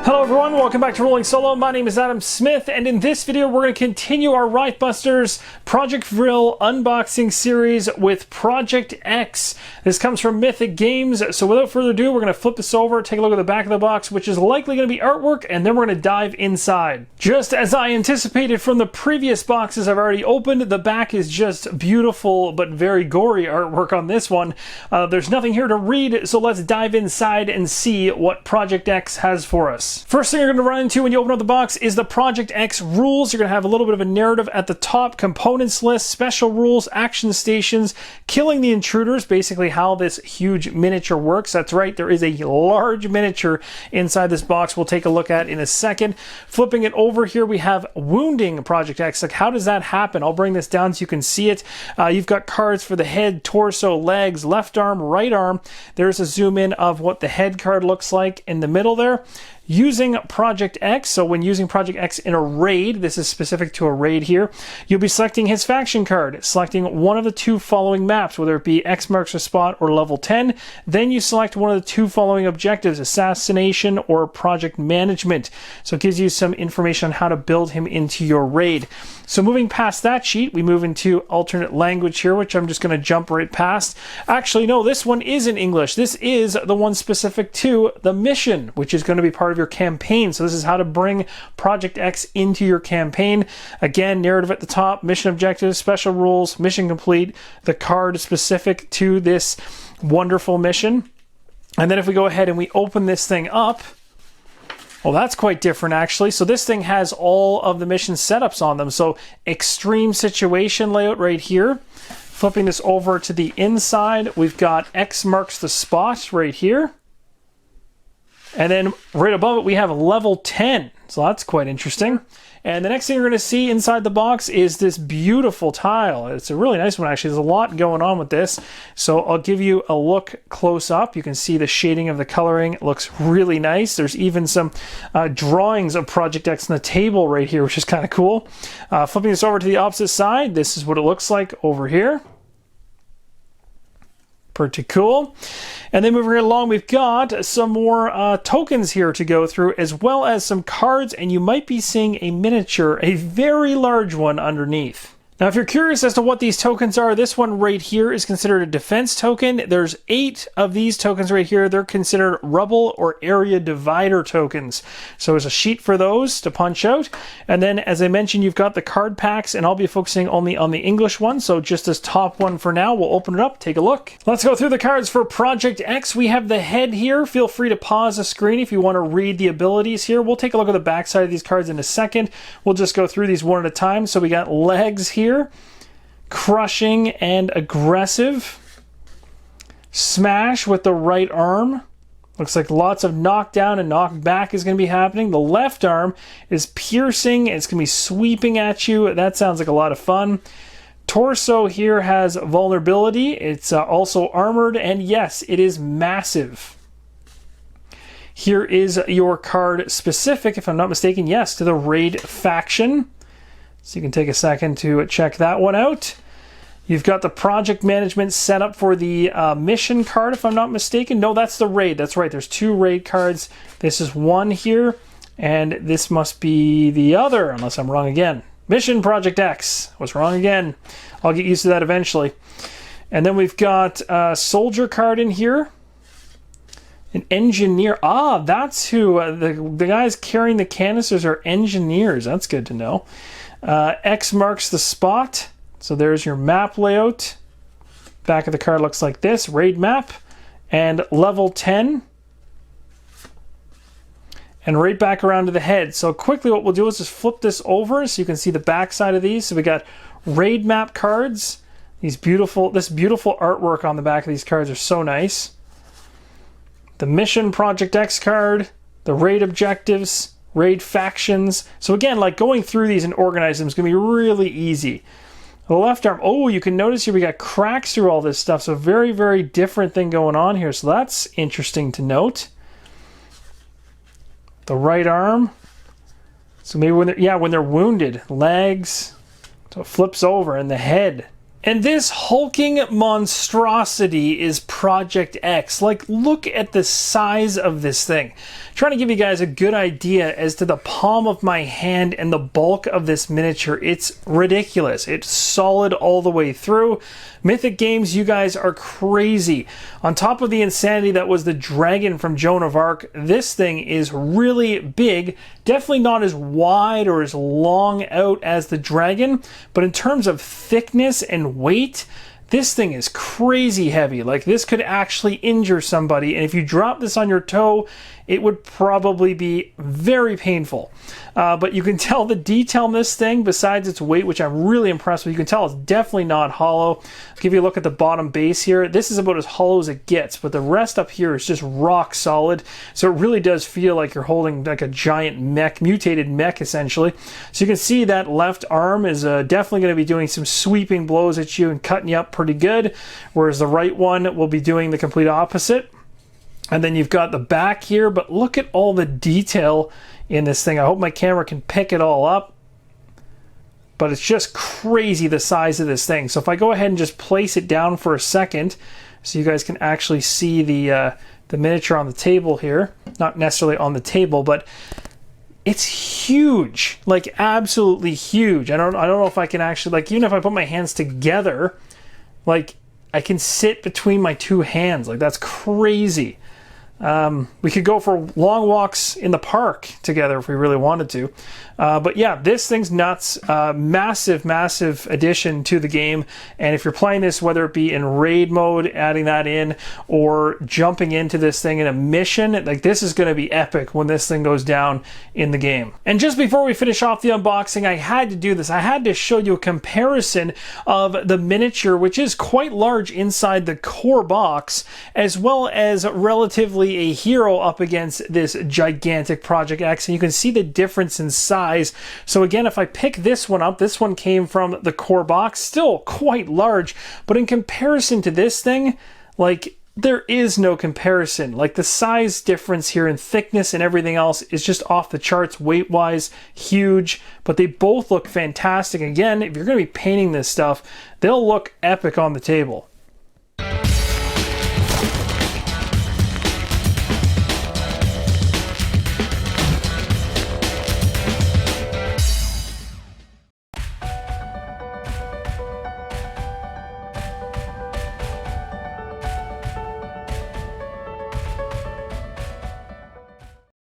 Hello everyone, welcome back to Rolling Solo. My name is Adam Smith, and in this video we're going to continue our Reichbusters Projekt Vril unboxing series with Projekt X. This comes from Mythic Games, so without further ado, we're going to flip this over, take a look at the back of the box, which is likely going to be artwork, and then we're going to dive inside. Just as I anticipated from the previous boxes I've already opened, the back is just beautiful but very gory artwork on this one. There's nothing here to read, so let's dive inside and see what Projekt X has for us. First thing you're going to run into when you open up the box is the Projekt X rules. You're going to have a little bit of a narrative at the top, components list, special rules, action stations, killing the intruders, basically how this huge miniature works. That's right, there is a large miniature inside this box we'll take a look at in a second. Flipping it over here, we have wounding Projekt X. Like, how does that happen? I'll bring this down so you can see it. You've got cards for the head, torso, legs, left arm, right arm. There's a zoom in of what the head card looks like in the middle there. Using Projekt X, so when using Projekt X in a raid, this is specific to a raid here, you'll be selecting his faction card, selecting one of the two following maps, whether it be X marks the spot or level 10. Then you select one of the two following objectives, assassination or project management. So it gives you some information on how to build him into your raid. So moving past that sheet, we move into alternate language here, which I'm just going to jump right past. Actually, no, this one is in English. This is the one specific to the mission, which is going to be part of your campaign. So this is how to bring Projekt X into your campaign. Again, narrative at the top, mission objectives, special rules, mission complete, the card specific to this wonderful mission. And then if we go ahead and we open this thing up, well, that's quite different actually. So this thing has all of the mission setups on them. So extreme situation layout right here. Flipping this over to the inside, we've got X marks the spot right here. And then right above it, we have level 10. So that's quite interesting. And the next thing you're going to see inside the box is this beautiful tile. It's a really nice one, actually. There's a lot going on with this. So I'll give you a look close up. You can see the shading of the coloring. It looks really nice. There's even some drawings of Projekt X on the table right here, which is kind of cool. Flipping this over to the opposite side, this is what it looks like over here. Pretty cool. And then moving right along, we've got some more tokens here to go through, as well as some cards, and you might be seeing a miniature, a very large one underneath. Now, if you're curious as to what these tokens are, this one right here is considered a defense token. There's 8 of these tokens right here. They're considered rubble or area divider tokens. So there's a sheet for those to punch out. And then, as I mentioned, you've got the card packs, and I'll be focusing only on the English one. So just this top one for now. We'll open it up, take a look. Let's go through the cards for Projekt X. We have the head here. Feel free to pause the screen if you want to read the abilities here. We'll take a look at the back side of these cards in a second. We'll just go through these one at a time. So we got legs here. Crushing and aggressive. Smash with the right arm. Looks like lots of knockdown and knockback is going to be happening. The left arm is piercing. It's going to be sweeping at you. That sounds like a lot of fun. Torso here has vulnerability. It's also armored, and yes, it is massive. Here is your card specific, if I'm not mistaken, yes, to the raid faction. So you can take a second to check that one out. You've got the project management set up for the mission card, if I'm not mistaken. No, that's the raid. That's right. There's 2 raid cards. This is one here, and this must be the other, unless I'm wrong again. Mission Projekt X. I was wrong again. I'll get used to that eventually. And then we've got a soldier card in here. An engineer. Ah, that's who. The guys carrying the canisters are engineers. That's good to know. X marks the spot. So there's your map layout. Back of the card looks like this. Raid map. And level 10. And right back around to the head. So quickly what we'll do is just flip this over so you can see the back side of these. So we got raid map cards. This beautiful artwork on the back of these cards are so nice. The mission Projekt X card. The raid objectives. Raid factions. So again, like going through these and organizing them is going to be really easy. The left arm, oh, you can notice here we got cracks through all this stuff. So very, very different thing going on here. So that's interesting to note. The right arm. So maybe when they're wounded. Legs. So it flips over. And the head. And this hulking monstrosity is Projekt X. Like, look at the size of this thing. Trying to give you guys a good idea as to the palm of my hand and the bulk of this miniature. It's ridiculous. It's solid all the way through. Mythic Games, you guys are crazy. On top of the insanity that was the dragon from Joan of Arc, this thing is really big. Definitely not as wide or as long out as the dragon, but in terms of thickness and weight, this thing is crazy heavy. Like, this could actually injure somebody, and if you drop this on your toe, it would probably be very painful. But you can tell the detail in this thing, besides its weight, which I'm really impressed with. You can tell it's definitely not hollow. I'll give you a look at the bottom base here. This is about as hollow as it gets, but the rest up here is just rock solid. So it really does feel like you're holding like a giant mech, mutated mech essentially. So you can see that left arm is definitely going to be doing some sweeping blows at you and cutting you up pretty good, whereas the right one will be doing the complete opposite. And then you've got the back here, but look at all the detail in this thing. I hope my camera can pick it all up. But it's just crazy the size of this thing. So if I go ahead and just place it down for a second, so you guys can actually see the miniature on the table here. Not necessarily on the table, but it's huge. Like, absolutely huge. I don't know if I can actually, like, even if I put my hands together, like, I can sit between my two hands. Like, that's crazy. We could go for long walks in the park together if we really wanted to. But yeah, this thing's nuts. Massive addition to the game. And if you're playing this, whether it be in raid mode, adding that in, or jumping into this thing in a mission, like, this is going to be epic when this thing goes down in the game. And just before we finish off the unboxing, I had to do this. I had to show you a comparison of the miniature, which is quite large inside the core box, as well as relatively a hero up against this gigantic Projekt X, and you can see the difference in size. So again, if I pick this one up, this one came from the core box, still quite large, but in comparison to this thing, like, there is no comparison. Like, the size difference here in thickness and everything else is just off the charts weight-wise, huge, but they both look fantastic. Again, if you're going to be painting this stuff, they'll look epic on the table.